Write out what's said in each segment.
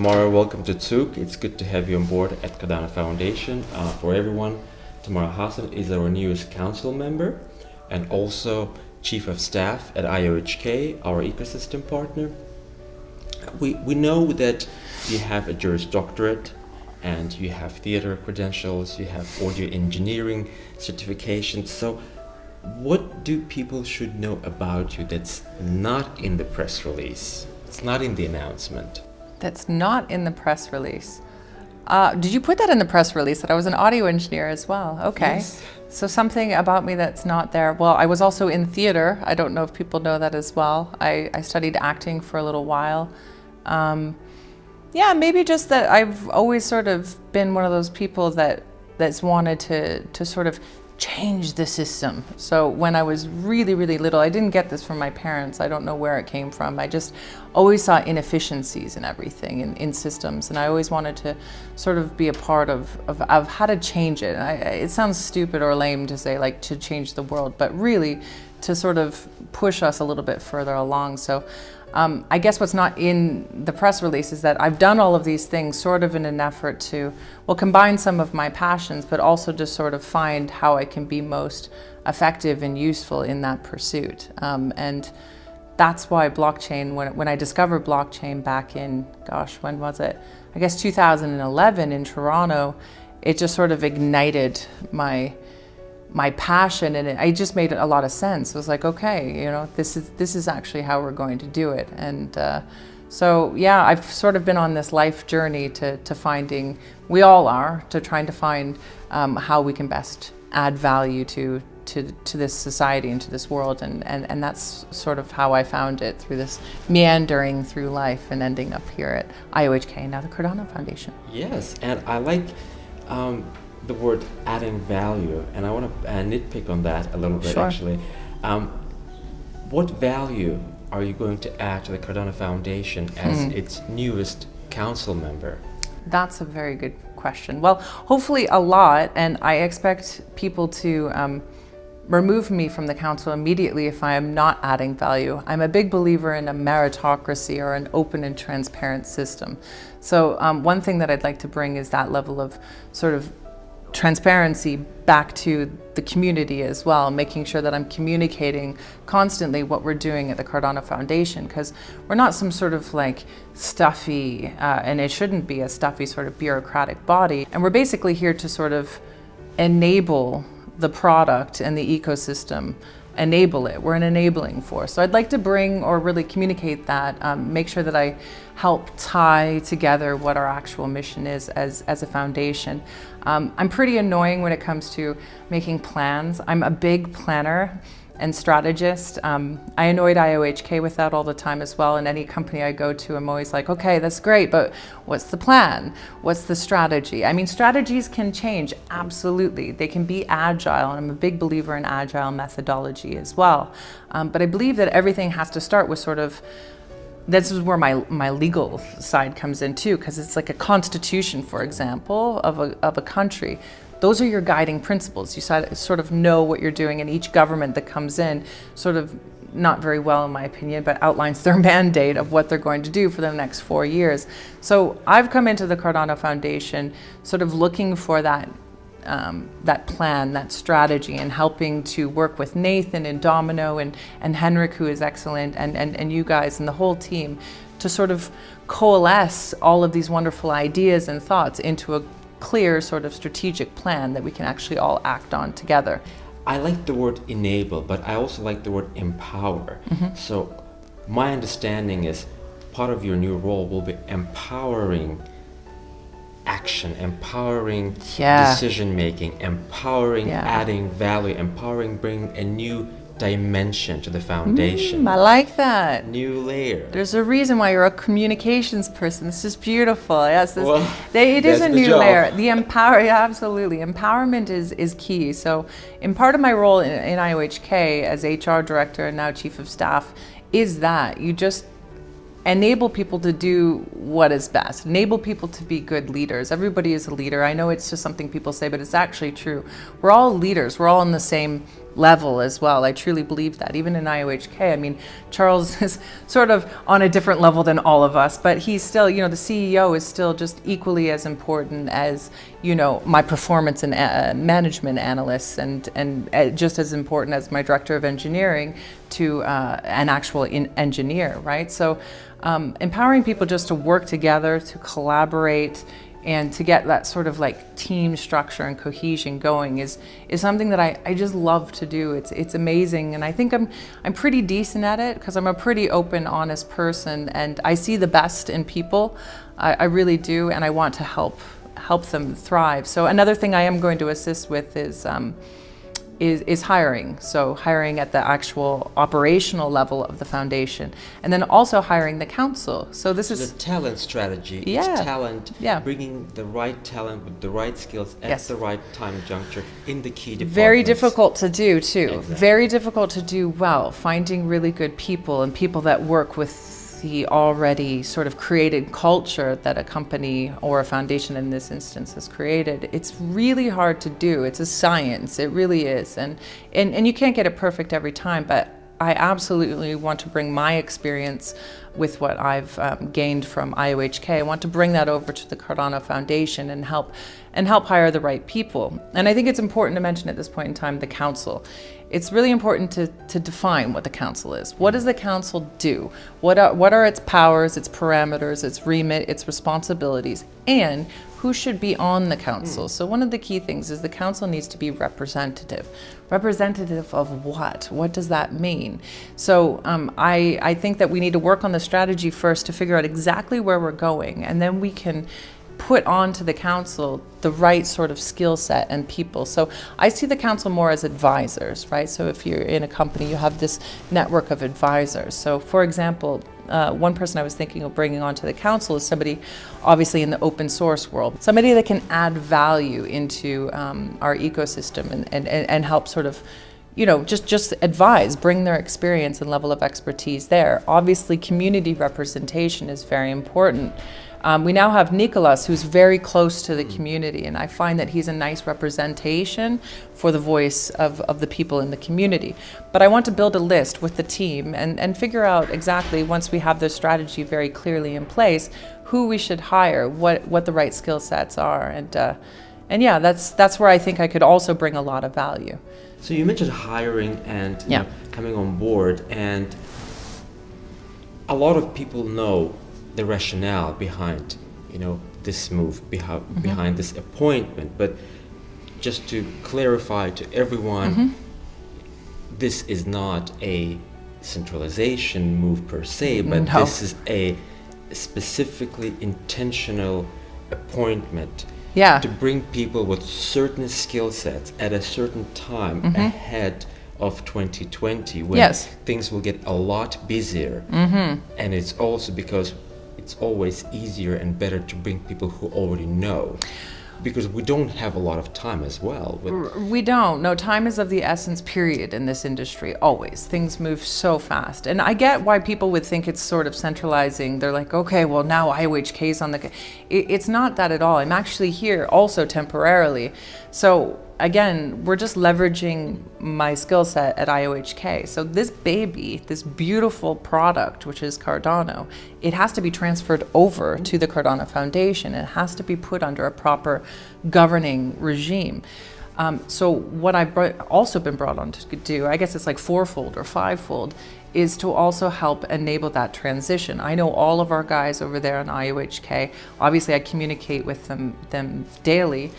Tamara, welcome to Zug. It's good to have you on board at Cardano Foundation. For everyone, Tamara Hassan is our newest council member and also Chief of Staff at IOHK, our ecosystem partner. We know that you have a Juris Doctorate and you have theater credentials, you have audio engineering certifications. So what do people should know about you that's not in the press release? It's not in the announcement. That's not in the press release. Did you put that in the press release, that I was an audio engineer as well? Okay. Yes. So something about me that's not there. Well, I was also in theater. I don't know if people know that as well. I studied acting for a little while. Yeah, maybe just that I've always sort of been one of those people that's wanted to sort of change the system. So when I was really, really little, I didn't get this from my parents. I don't know where it came from. I just always saw inefficiencies in everything, in systems. And I always wanted to sort of be a part of how to change it. It sounds stupid or lame to say like to change the world, but really to sort of push us a little bit further along. So I guess what's not in the press release is that I've done all of these things sort of in an effort to, well, combine some of my passions, but also just sort of find how I can be most effective and useful in that pursuit. And that's why blockchain, when I discovered blockchain back in, gosh, when was it? I guess 2011 in Toronto, it just sort of ignited my passion, and it just made a lot of sense. It was like, okay, you know, this is actually how we're going to do it. And so yeah, I've sort of been on this life journey to finding, we all are, to trying to find how we can best add value to this society and to this world, and that's sort of how I found it, through this meandering through life and ending up here at IOHK, now the Cardano Foundation. Yes, and I like the word adding value, and I want to nitpick on that a little bit. Sure. Actually. What value are you going to add to the Cardano Foundation as its newest council member? That's a very good question. Well, hopefully a lot, and I expect people to remove me from the council immediately if I am not adding value. I'm a big believer in a meritocracy, or an open and transparent system. So one thing that I'd like to bring is that level of sort of transparency back to the community as well, making sure that I'm communicating constantly what we're doing at the Cardano Foundation, because we're not some sort of like stuffy, and it shouldn't be a stuffy sort of bureaucratic body. And we're basically here to sort of enable the product and the ecosystem, enable it. We're an enabling force. So I'd like to bring, or really communicate that, make sure that I help tie together what our actual mission is as a foundation. I'm pretty annoying when it comes to making plans. I'm a big planner and strategist. I annoyed IOHK with that all the time as well. And any company I go to, I'm always like, okay, that's great, but what's the plan? What's the strategy? I mean, strategies can change, absolutely. They can be agile, and I'm a big believer in agile methodology as well. But I believe that everything has to start with sort of, this is where my legal side comes in too, because it's like a constitution, for example, of a country. Those are your guiding principles. You sort of know what you're doing, and each government that comes in sort of, not very well in my opinion, but outlines their mandate of what they're going to do for the next 4 years. So I've come into the Cardano Foundation sort of looking for that plan, that strategy, and helping to work with Nathan and Domino and Henrik, who is excellent, and you guys and the whole team, to sort of coalesce all of these wonderful ideas and thoughts into a clear sort of strategic plan that we can actually all act on together. I like the word enable, but I also like the word empower. So my understanding is part of your new role will be empowering action, empowering decision making, empowering adding value, empowering bringing a new dimension to the foundation. I like that. New layer. There's a reason why you're a communications person. This is beautiful. Yes, it is that's a the new job. layer. The absolutely. Empowerment is key. So in part of my role in IOHK as HR director and now chief of staff is that you just enable people to do what is best. Enable people to be good leaders. Everybody is a leader. I know it's just something people say, but it's actually true. We're all leaders. We're all in the same level as well. I truly believe that. Even in IOHK, I mean, Charles is sort of on a different level than all of us, but he's still, you know, the CEO is still just equally as important as, you know, my performance and management analysts, and just as important as my director of engineering to an actual engineer, right? So empowering people just to work together, to collaborate, and to get that sort of like team structure and cohesion going is something that I just love to do. It's amazing, and I think I'm pretty decent at it because I'm a pretty open, honest person, and I see the best in people. I really do, and I want to help them thrive. So another thing I am going to assist with is hiring. So hiring at the actual operational level of the foundation, and then also hiring the council. So this is the talent strategy. Yeah. It's talent, Yeah. bringing the right talent with the right skills at Yes. the right time and juncture in the key departments. very difficult to do too. Exactly. Very difficult to do well. Finding really good people and people that work with the already sort of created culture that a company or a foundation in this instance has created. It's really hard to do. It's a science. It really is. And you can't get it perfect every time, but I absolutely want to bring my experience with what I've gained from IOHK. I want to bring that over to the Cardano Foundation and help hire the right people. And I think it's important to mention at this point in time the council. It's really important to define what the council is. What does the council do? What are its powers, its parameters, its remit, its responsibilities, and who should be on the council? So one of the key things is the council needs to be representative. Representative of what? What does that mean? So I think that we need to work on the strategy first to figure out exactly where we're going, and then we can put onto the council the right sort of skill set and people. So I see the council more as advisors, right? So if you're in a company, you have this network of advisors. So for example, one person I was thinking of bringing onto the council is somebody obviously in the open source world, somebody that can add value into our ecosystem and help sort of, you know, just advise, bring their experience and level of expertise there. Obviously, community representation is very important. We now have Nicholas, who's very close to the community, and I find that he's a nice representation for the voice of the people in the community. But I want to build a list with the team and figure out exactly, once we have the strategy very clearly in place, who we should hire, what the right skill sets are, and yeah, that's where I think I could also bring a lot of value. So you mentioned hiring and you know, coming on board, and a lot of people know the rationale behind, you know, this move, behind this appointment. But just to clarify to everyone, this is not a centralization move per se, but No. this is a specifically intentional appointment Yeah. to bring people with certain skill sets at a certain time ahead of 2020, when Yes. things will get a lot busier. And it's also because it's always easier and better to bring people who already know, because we don't have a lot of time as well. We don't. No, time is of the essence, period, in this industry, always. Things move so fast. And I get why people would think it's sort of centralizing. They're like, okay, well, now IOHK's on the... It's not that at all. I'm actually here also temporarily. So again, we're just leveraging my skill set at IOHK. So this baby, this beautiful product, which is Cardano, it has to be transferred over to the Cardano Foundation. It has to be put under a proper governing regime. So what I've also been brought on to do, I guess it's like fourfold or fivefold, is to also help enable that transition. I know all of our guys over there on IOHK. Obviously, I communicate with them daily.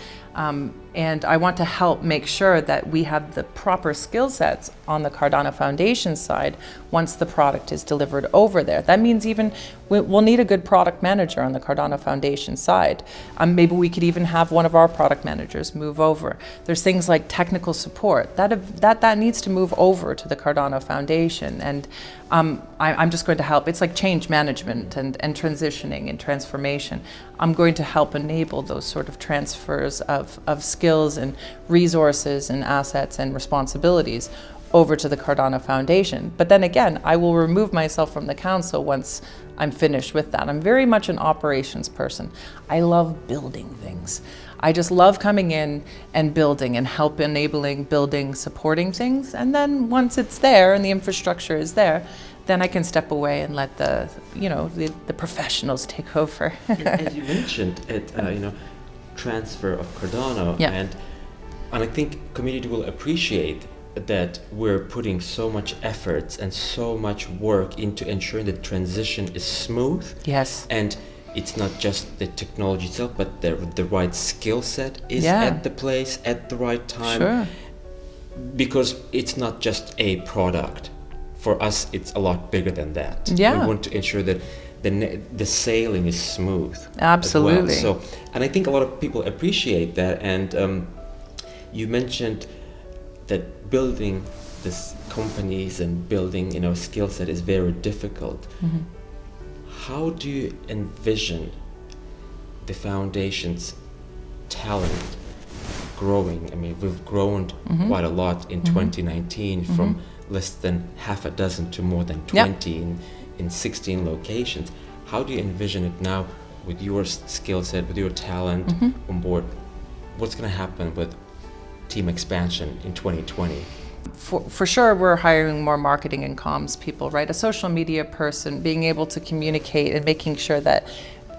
And I want to help make sure that we have the proper skill sets on the Cardano Foundation side once the product is delivered over there. That means even we'll need a good product manager on the Cardano Foundation side. Maybe we could even have one of our product managers move over. There's things like technical support that needs to move over to the Cardano Foundation. And I'm just going to help. It's like change management and transitioning and transformation. I'm going to help enable those sort of transfers of skills and resources and assets and responsibilities over to the Cardano Foundation. But then again, I will remove myself from the council once I'm finished with that. I'm very much an operations person. I love building things. I just love coming in and building and help enabling, building, supporting things. And then once it's there and the infrastructure is there, then I can step away and let the professionals take over. As you mentioned, transfer of Cardano, Yeah. and I think community will appreciate that we're putting so much efforts and so much work into ensuring the transition is smooth. Yes. And it's not just the technology itself, but the right skill set is Yeah. at the place at the right time. Sure. Because it's not just a product. For us, it's a lot bigger than that. Yeah. We want to ensure that the sailing is smooth. Absolutely. As well. So, and I think a lot of people appreciate that. And you mentioned that building these companies and building, skill set is very difficult. Mm-hmm. How do you envision the foundation's talent growing? I mean, we've grown Mm-hmm. quite a lot in 2019 from less than half a dozen to more than 20 in 16 locations. How do you envision it now with your skill set, with your talent on board? What's going to happen with team expansion in 2020? For sure, we're hiring more marketing and comms people, right? A social media person, being able to communicate and making sure that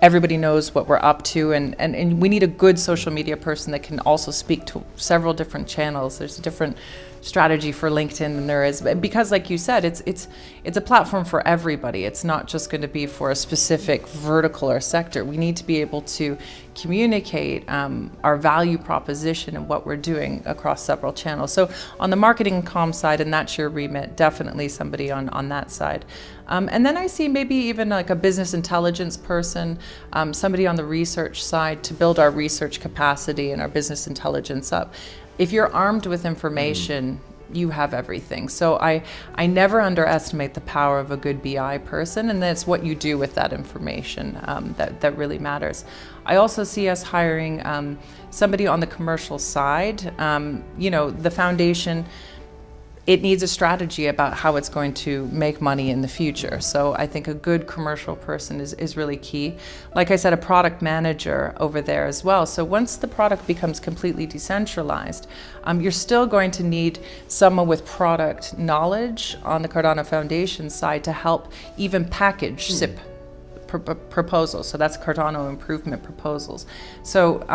everybody knows what we're up to, and we need a good social media person that can also speak to several different channels. There's a different strategy for LinkedIn than there is, because like you said, it's a platform for everybody. It's not just going to be for a specific vertical or sector. We need to be able to communicate our value proposition and what we're doing across several channels. So on the marketing and comm side, and that's your remit, definitely somebody on that side. And then I see maybe even like a business intelligence person, somebody on the research side to build our research capacity and our business intelligence up. If you're armed with information, you have everything. So I never underestimate the power of a good BI person, and that's what you do with that information that really matters. I also see us hiring somebody on the commercial side. The foundation, it needs a strategy about how it's going to make money in the future. So I think a good commercial person is really key. Like I said, a product manager over there as well. So once the product becomes completely decentralized, you're still going to need someone with product knowledge on the Cardano Foundation side to help even package SIP proposals. So that's Cardano improvement proposals. So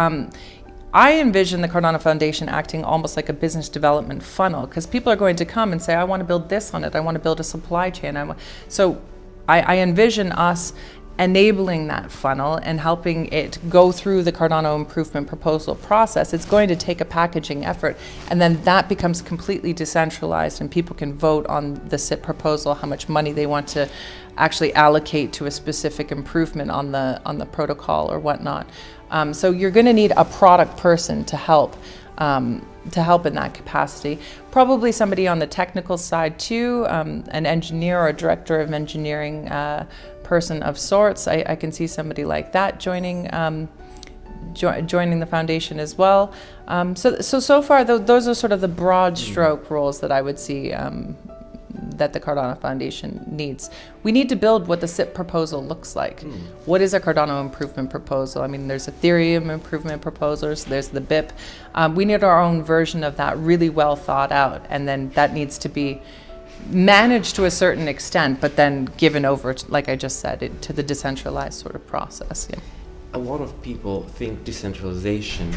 I envision the Cardano Foundation acting almost like a business development funnel, because people are going to come and say, I want to build this on it. I want to build a supply chain. So I envision us enabling that funnel and helping it go through the Cardano improvement proposal process. It's going to take a packaging effort, and then that becomes completely decentralized, and people can vote on the SIP proposal, how much money they want to actually allocate to a specific improvement on the protocol or whatnot. So you're going to need a product person to help in that capacity. Probably somebody on the technical side too, an engineer or a director of engineering person of sorts. I can see somebody like that joining the foundation as well. So far, those are sort of the broad stroke roles that I would see that the Cardano Foundation needs. We need to build what the SIP proposal looks like. What is a Cardano improvement proposal? I mean, there's Ethereum improvement proposals, there's the BIP. We need our own version of that, really well thought out, and then that needs to be managed to a certain extent, but then given over, like I just said, to the decentralized sort of process. Yeah. A lot of people think decentralization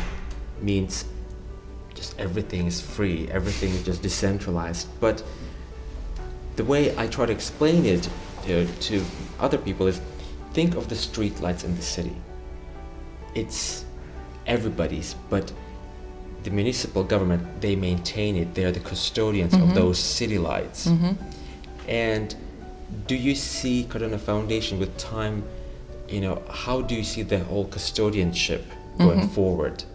means just everything is free, everything is just decentralized, but the way I try to explain it to other people is, think of the street lights in the city. It's everybody's, but the municipal government, they maintain it. They're the custodians of those city lights. And do you see Cardano Foundation with time, how do you see the whole custodianship going forward?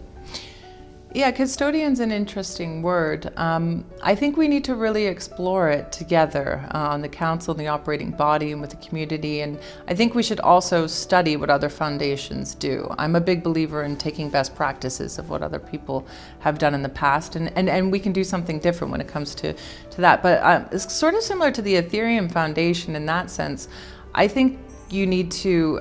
Yeah, custodian's an interesting word. I think we need to really explore it together on the council and the operating body and with the community. And I think we should also study what other foundations do. I'm a big believer in taking best practices of what other people have done in the past. And we can do something different when it comes to that. But it's sort of similar to the Ethereum Foundation in that sense. I think you need to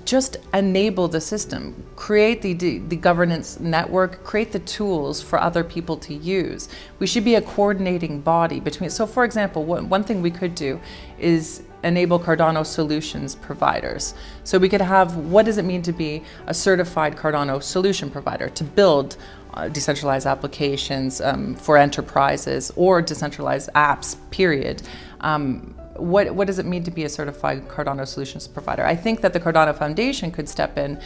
just enable the system, create the governance network, create the tools for other people to use. We should be a coordinating body between, so for example, one thing we could do is enable Cardano solutions providers. So we could have, what does it mean to be a certified Cardano solution provider, to build decentralized applications for enterprises or decentralized apps, period. What does it mean to be a certified Cardano solutions provider? I think that the Cardano Foundation could step in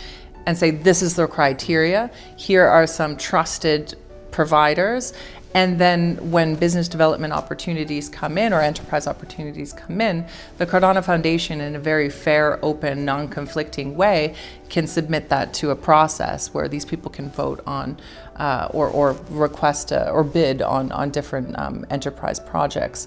and say, this is the criteria, here are some trusted providers, and then when business development opportunities come in or enterprise opportunities come in, the Cardano Foundation, in a very fair, open, non-conflicting way, can submit that to a process where these people can vote on or request or bid on different enterprise projects.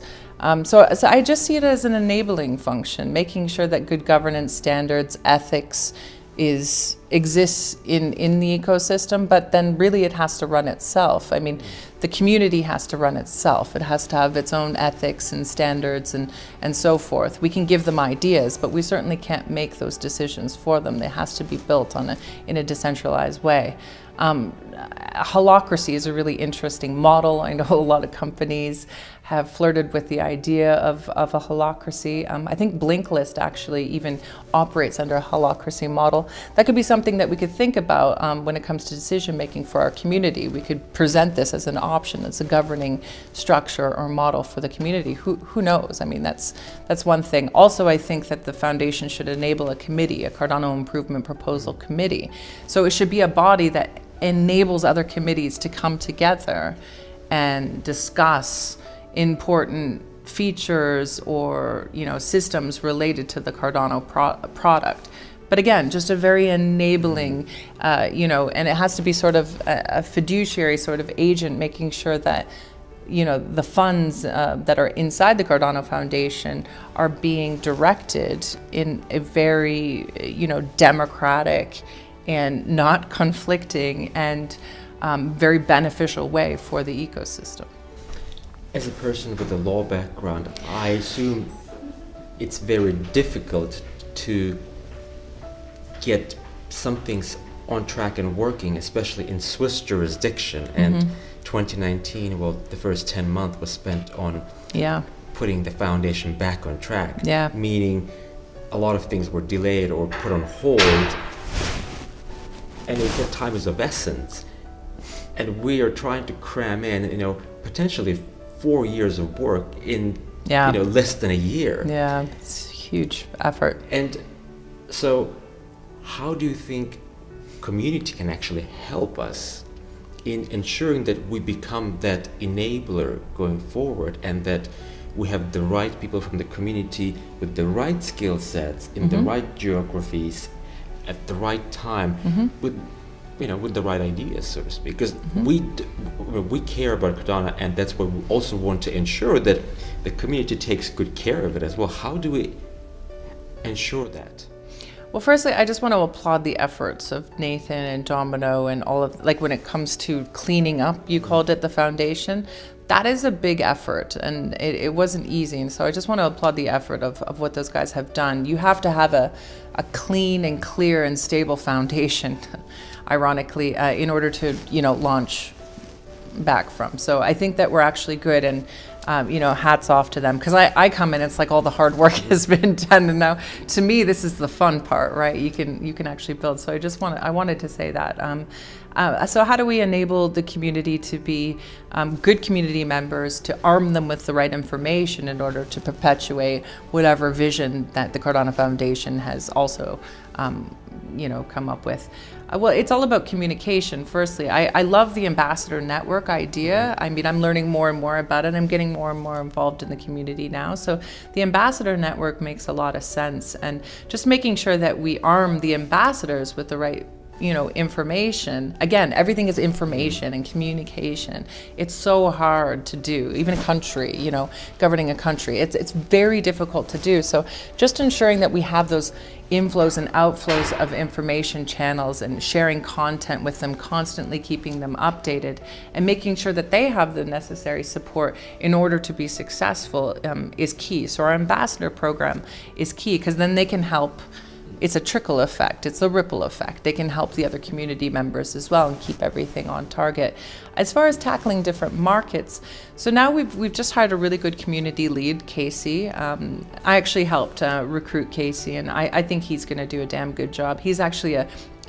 So I just see it as an enabling function, making sure that good governance standards, ethics exists in the ecosystem, but then really it has to run itself. I mean, the community has to run itself. It has to have its own ethics and standards and so forth. We can give them ideas, but we certainly can't make those decisions for them. It has to be built in a decentralized way. Holacracy is a really interesting model. I know a lot of companies have flirted with the idea of a holacracy. I think Blinklist actually even operates under a holacracy model. That could be something that we could think about when it comes to decision making for our community. We could present this as an option, as a governing structure or model for the community. Who knows? I mean, that's one thing. Also, I think that the foundation should enable a committee, a Cardano Improvement Proposal Committee. So it should be a body that enables other committees to come together and discuss important features or systems related to the Cardano product. But again, just a very enabling, and it has to be sort of a fiduciary sort of agent, making sure that the funds that are inside the Cardano Foundation are being directed in a very democratic and not conflicting and very beneficial way for the ecosystem. As a person with a law background, I assume it's very difficult to get some things on track and working, especially in Swiss jurisdiction. And 2019, well, the first 10 months was spent on putting the foundation back on track, meaning a lot of things were delayed or put on hold. And that time is of essence. And we are trying to cram in, potentially 4 years of work in, less than a year. Yeah, it's a huge effort. And so how do you think community can actually help us in ensuring that we become that enabler going forward, and that we have the right people from the community with the right skill sets in the right geographies at the right time, with the right ideas, so to speak? Because we care about Cardano, and that's what we also want to ensure, that the community takes good care of it as well. How do we ensure that? Well, firstly, I just want to applaud the efforts of Nathan and Domino and all of, when it comes to cleaning up, you called it, the foundation. That is a big effort, and it wasn't easy. And so I just want to applaud the effort of what those guys have done. You have to have a clean and clear and stable foundation, ironically, in order to, launch back from. So I think that we're actually good, and hats off to them, because I come in, it's like all the hard work has been done, and now to me this is the fun part, right? You can actually build. So I wanted to say that. So how do we enable the community to be good community members, to arm them with the right information in order to perpetuate whatever vision that the Cardano Foundation has also come up with? Well, it's all about communication. Firstly, I love the ambassador network idea. I mean, I'm learning more and more about it. I'm getting more and more involved in the community now. So the ambassador network makes a lot of sense, and just making sure that we arm the ambassadors with the right information. Again, everything is information and communication. It's so hard to do, even a country, governing a country. It's very difficult to do. So just ensuring that we have those inflows and outflows of information channels and sharing content with them, constantly keeping them updated and making sure that they have the necessary support in order to be successful is key. So our ambassador program is key, because then they can help. It's a trickle effect. It's a ripple effect. They can help the other community members as well and keep everything on target. As far as tackling different markets, so now we've just hired a really good community lead, Casey. I actually helped recruit Casey, and I think he's going to do a damn good job. He's actually a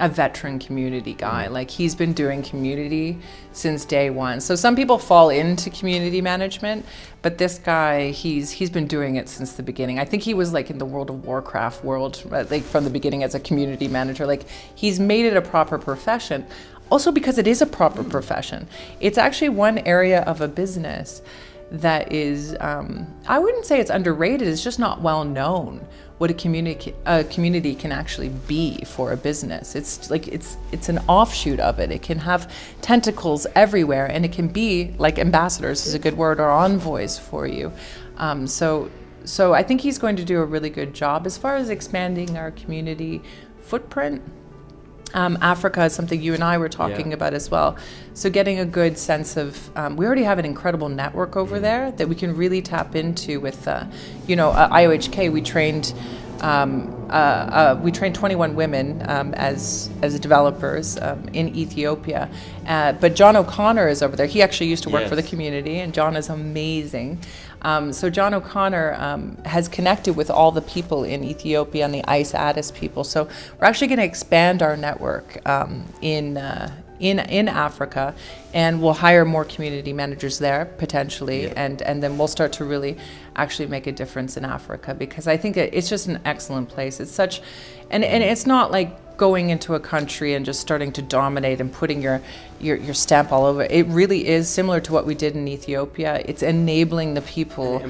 veteran community guy. Like, he's been doing community since day one. So some people fall into community management, but this guy, he's been doing it since the beginning. I think he was like in the World of Warcraft world, like from the beginning as a community manager. Like, he's made it a proper profession. Also because it is a proper profession. It's actually one area of a business that is, I wouldn't say it's underrated, it's just not well known what a community can actually be for a business. It's like, it's an offshoot of it. It can have tentacles everywhere, and it can be, like, ambassadors is a good word, or envoys for you. So I think he's going to do a really good job. As far as expanding our community footprint, Africa is something you and I were talking about as well. So getting a good sense of, we already have an incredible network over there that we can really tap into with, IOHK. We trained 21 women as developers in Ethiopia. But John O'Connor is over there. He actually used to work for the community, and John is amazing. So John O'Connor has connected with all the people in Ethiopia and the ICE Addis people. So we're actually going to expand our network in Africa, and we'll hire more community managers there potentially, and then we'll start to really actually make a difference in Africa, because I think it's just an excellent place. It's such, and it's not like going into a country and just starting to dominate and putting your stamp all over. It really is similar to what we did in Ethiopia. It's enabling the people,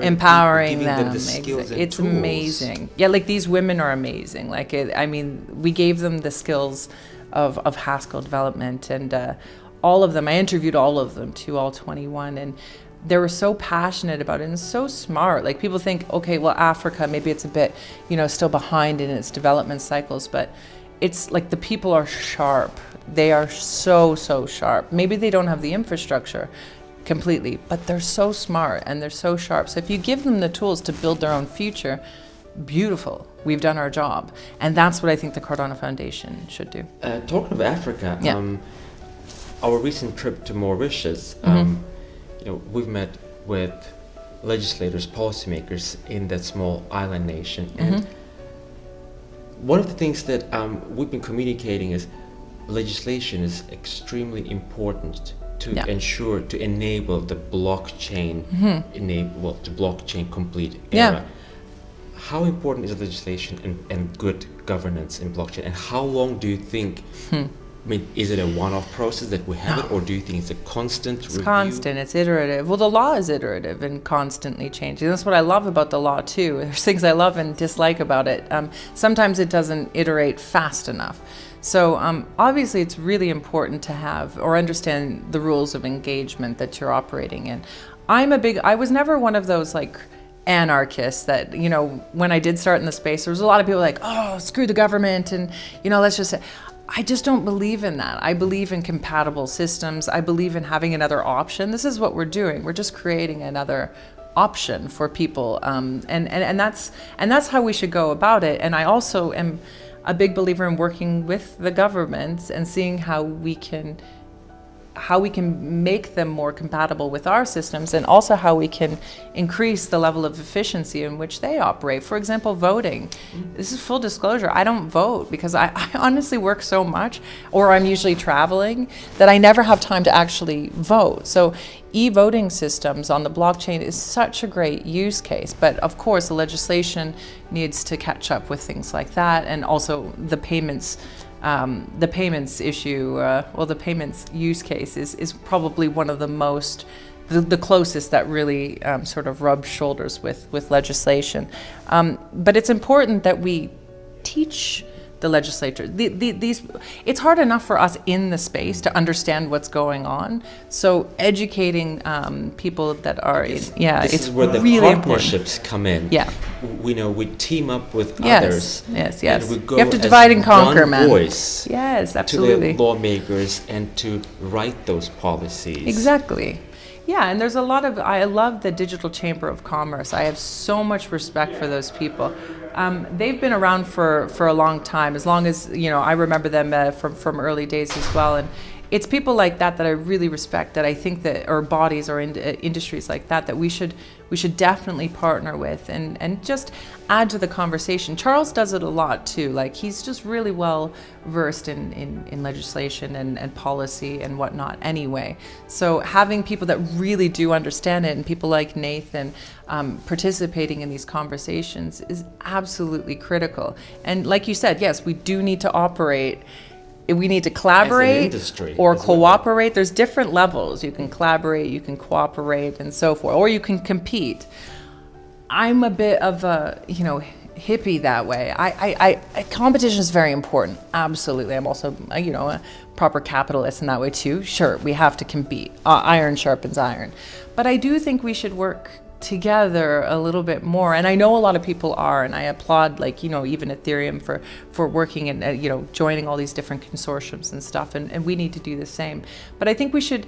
empowering them. The skills and it's tools. Amazing. Yeah, like, these women are amazing. Like, we gave them the skills of Haskell development, and all of them, I interviewed all of them too, all 21, and they were so passionate about it and so smart. Like, people think, okay, well, Africa, maybe it's a bit, still behind in its development cycles, but it's like the people are sharp. They are so sharp. Maybe they don't have the infrastructure completely, but they're so smart and they're so sharp. So if you give them the tools to build their own future, beautiful. We've done our job. And that's what I think the Cardano Foundation should do. Talking of Africa, our recent trip to Mauritius, we've met with legislators, policymakers in that small island nation. And one of the things that we've been communicating is legislation is extremely important to ensure, to enable the blockchain, the blockchain complete era. How important is legislation and good governance in blockchain? And how long do you think, is it a one-off process that we have it, or do you think it's a constant review? It's constant, it's iterative. Well, the law is iterative and constantly changing. That's what I love about the law too. There's things I love and dislike about it. Sometimes it doesn't iterate fast enough. So obviously it's really important to have or understand the rules of engagement that you're operating in. I was never one of those like anarchists that, when I did start in the space, there was a lot of people like, oh, screw the government, and, let's just say, I just don't believe in that. I believe in compatible systems. I believe in having another option. This is what we're doing. We're just creating another option for people, and that's how we should go about it. And I also am a big believer in working with the governments and seeing how we can make them more compatible with our systems, and also how we can increase the level of efficiency in which they operate. For example, voting. This is full disclosure. I don't vote because I honestly work so much, or I'm usually traveling, that I never have time to actually vote. So e-voting systems on the blockchain is such a great use case. But of course, the legislation needs to catch up with things like that, and also the payments issue, the payments use case is probably one of the closest that really sort of rubs shoulders with legislation. But it's important that we teach the legislature. These, it's hard enough for us in the space to understand what's going on. So educating people that are, This it's is where the really partnerships come in. Yeah. We know we team up with Yes, others. yes. And we go You have to as divide and conquer, one man. voice Yes, to absolutely. the lawmakers and to write those policies. Exactly. Yeah, and there's a lot of, I love the Digital Chamber of Commerce. I have so much respect for those people. They've been around for a long time, as long as, I remember them from early days as well. And it's people like that I really respect, that I think that, or bodies or industries like that we should definitely partner with and just add to the conversation. Charles does it a lot too. Like, he's just really well versed in legislation and policy and whatnot anyway. So having people that really do understand it, and people like Nathan participating in these conversations, is absolutely critical. And like you said, yes, we do need to operate. We need to collaborate or cooperate. There's different levels. You can collaborate, you can cooperate, and so forth, or you can compete. I'm a bit of a, hippie that way. Competition is very important. Absolutely. I'm also, a proper capitalist in that way too. Sure, we have to compete. Iron sharpens iron. But I do think we should work together a little bit more, and I know a lot of people are, and I applaud, even Ethereum for working and joining all these different consortiums and stuff, and we need to do the same. But I think we should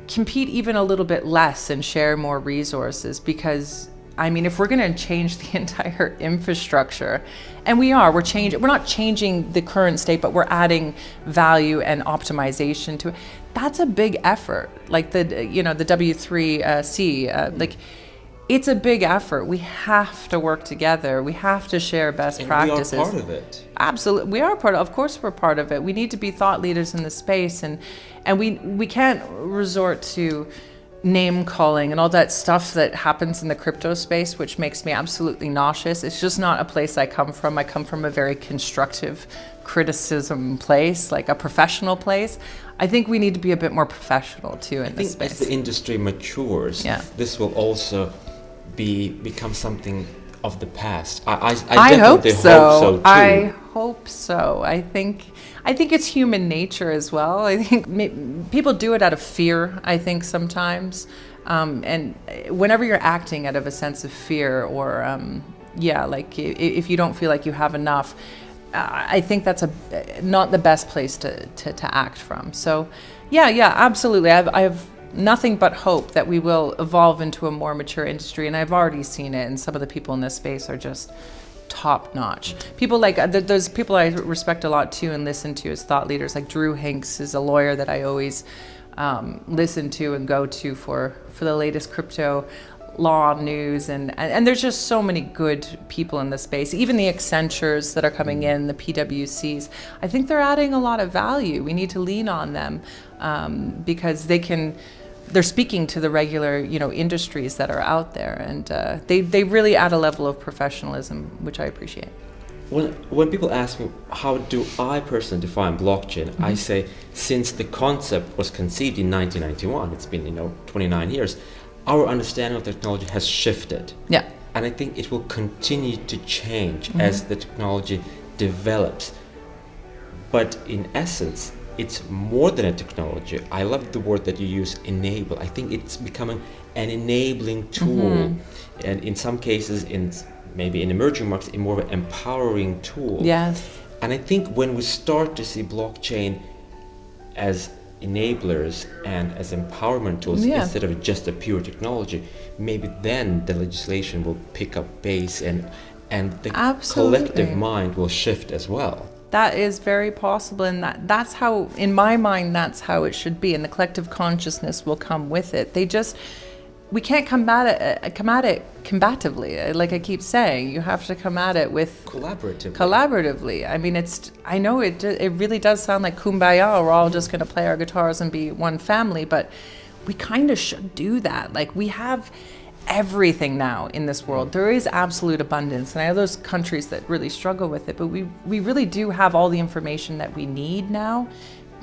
compete even a little bit less and share more resources, because if we're going to change the entire infrastructure, and we're not changing the current state, but we're adding value and optimization to it. That's a big effort. Like the W3C, it's a big effort. We have to work together. We have to share best practices. We are part of it. Absolutely, we are of course we're part of it. We need to be thought leaders in the space, and we can't resort to name calling and all that stuff that happens in the crypto space, which makes me absolutely nauseous. It's just not a place I come from. I come from a very constructive criticism place, like a professional place. I think we need to be a bit more professional too in this space. As the industry matures, this will also become something of the past. I definitely hope so too. I hope so. I think it's human nature as well. I think people do it out of fear, I think, sometimes. And whenever you're acting out of a sense of fear, or if you don't feel like you have enough, I think that's not the best place to act from. So yeah, absolutely. I have nothing but hope that we will evolve into a more mature industry, and I've already seen it, and some of the people in this space are just top notch. People like, there's people I respect a lot too and listen to as thought leaders, like Drew Hinks is a lawyer that I always listen to and go to for the latest crypto law news, and there's just so many good people in the space. Even the Accentures that are coming in, the PwCs, I think they're adding a lot of value. We need to lean on them because they're speaking to the regular industries that are out there, and they really add a level of professionalism, which I appreciate. When people ask me how do I personally define blockchain, I say, since the concept was conceived in 1991, it's been 29 years, our understanding of technology has shifted. Yeah. And I think it will continue to change as the technology develops. But in essence, it's more than a technology. I love the word that you use, enable. I think it's becoming an enabling tool. And in some cases, maybe in emerging markets, a more of an empowering tool. Yes. And I think when we start to see blockchain as enablers and as empowerment tools instead of just a pure technology, maybe then the legislation will pick up pace and the collective mind will shift as well. That is very possible, and that's how, in my mind, that's how it should be, and the collective consciousness will come with it. We can't come at it combatively, like I keep saying. You have to come at it with collaboratively. I know it really does sound like kumbaya. We're all just going to play our guitars and be one family, but we kind of should do that. Like, we have everything now in this world. There is absolute abundance, and I know there's countries that really struggle with it, but we really do have all the information that we need now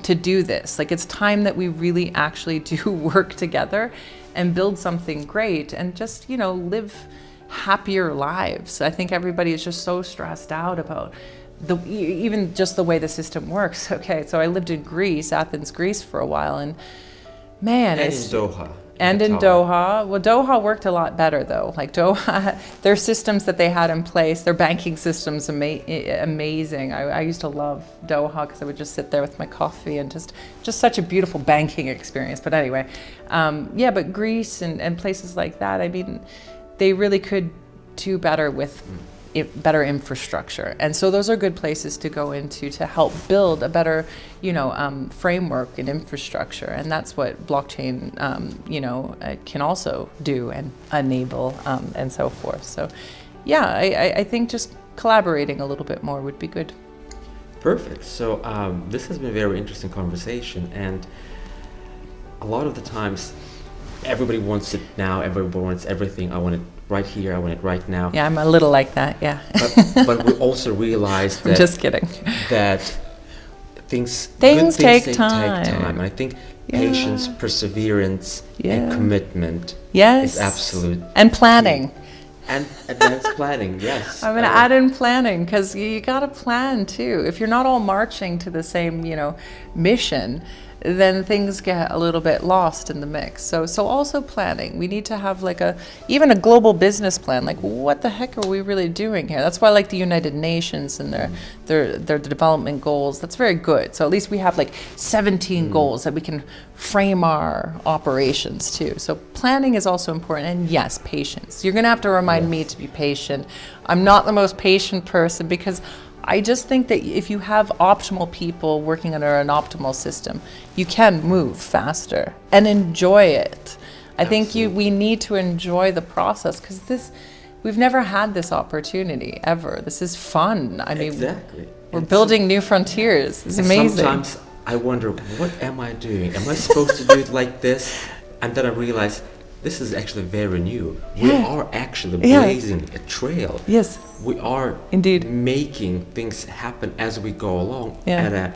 to do this. Like, it's time that we really actually do work together and build something great and just, live happier lives. I think everybody is just so stressed out about even just the way the system works. Okay, so I lived in Greece, Athens, Greece for a while, and man, And in Doha. and in Qatar. Doha. Well, Doha worked a lot better though. Like Doha, their systems that they had in place, their banking systems, amazing. I used to love Doha because I would just sit there with my coffee and just such a beautiful banking experience. But anyway, yeah, but Greece and places like that, I mean, they really could do better with better infrastructure. And so those are good places to go into to help build a better, framework and infrastructure. And that's what blockchain, can also do and enable and so forth. So yeah, I think just collaborating a little bit more would be good. Perfect. So this has been a very interesting conversation, and a lot of the times everybody wants it now, everybody wants everything. I want it right here, I want it right now. Yeah, I'm a little like that, yeah. But we also realize that I'm just kidding. that things take take time. time. And I think Yeah. patience, perseverance, Yeah. and commitment Yes. is absolute. And planning. And advanced planning, yes. I'm going to add in planning, because you got to plan too. If you're not all marching to the same, mission, then things get a little bit lost in the mix. So also planning. We need to have even a global business plan. Like, what the heck are we really doing here? That's why I like the United Nations and their development goals. That's very good. So at least we have 17 goals that we can frame our operations to. So planning is also important. And yes, patience. You're going to have to remind me to be patient. I'm not the most patient person, because I just think that if you have optimal people working under an optimal system, you can move faster and enjoy it. I think we need to enjoy the process, because we've never had this opportunity ever. This is fun. I mean, exactly. We're building new frontiers. It's amazing. Sometimes I wonder, what am I doing? Am I supposed to do it like this? And then I realize this is actually very new. We are actually blazing a trail. Yes. We are indeed making things happen as we go along Yeah.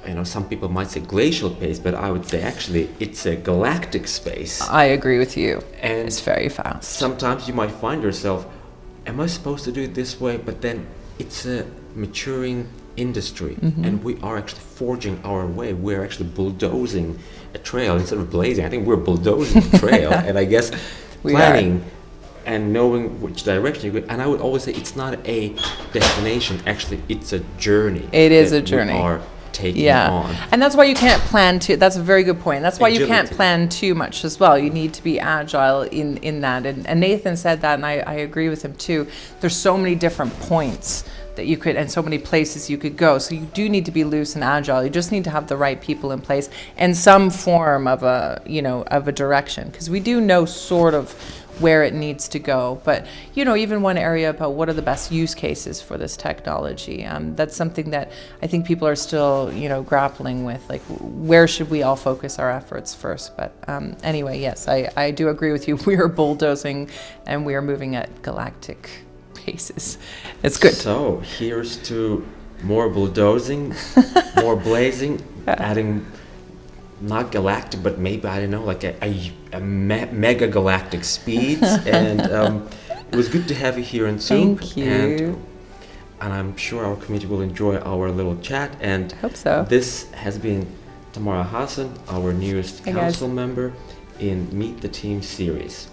at some people might say glacial pace, but I would say actually it's a galactic space. I agree with you. And it's very fast. Sometimes you might find yourself, am I supposed to do it this way? But then it's a maturing industry, and we are actually forging our way. We're actually bulldozing a trail instead of blazing. I think we're bulldozing a trail, and I guess planning and knowing which direction you go. And I would always say it's not a destination. Actually, it's a journey. It is a journey. We are taking on. And that's why you can't plan too. That's a very good point. That's why you can't Agility. plan too much as well. You need to be agile in that. And Nathan said that, and I agree with him too. There's so many different points that you could, and so many places you could go. So you do need to be loose and agile. You just need to have the right people in place and some form of a direction, because we do know sort of where it needs to go. But, even one area about what are the best use cases for this technology. That's something that I think people are still, grappling with, like, where should we all focus our efforts first? But anyway, yes, I do agree with you. We are bulldozing and we are moving at galactic paces. It's good. So here's to more bulldozing, more blazing, adding not galactic, but maybe, I don't know, like a mega galactic speeds. And it was good to have you here in Zoom. Thank you. And I'm sure our community will enjoy our little chat. And I hope so. This has been Tamara Hassan, our newest Hey, guys. council member in Meet the Team series.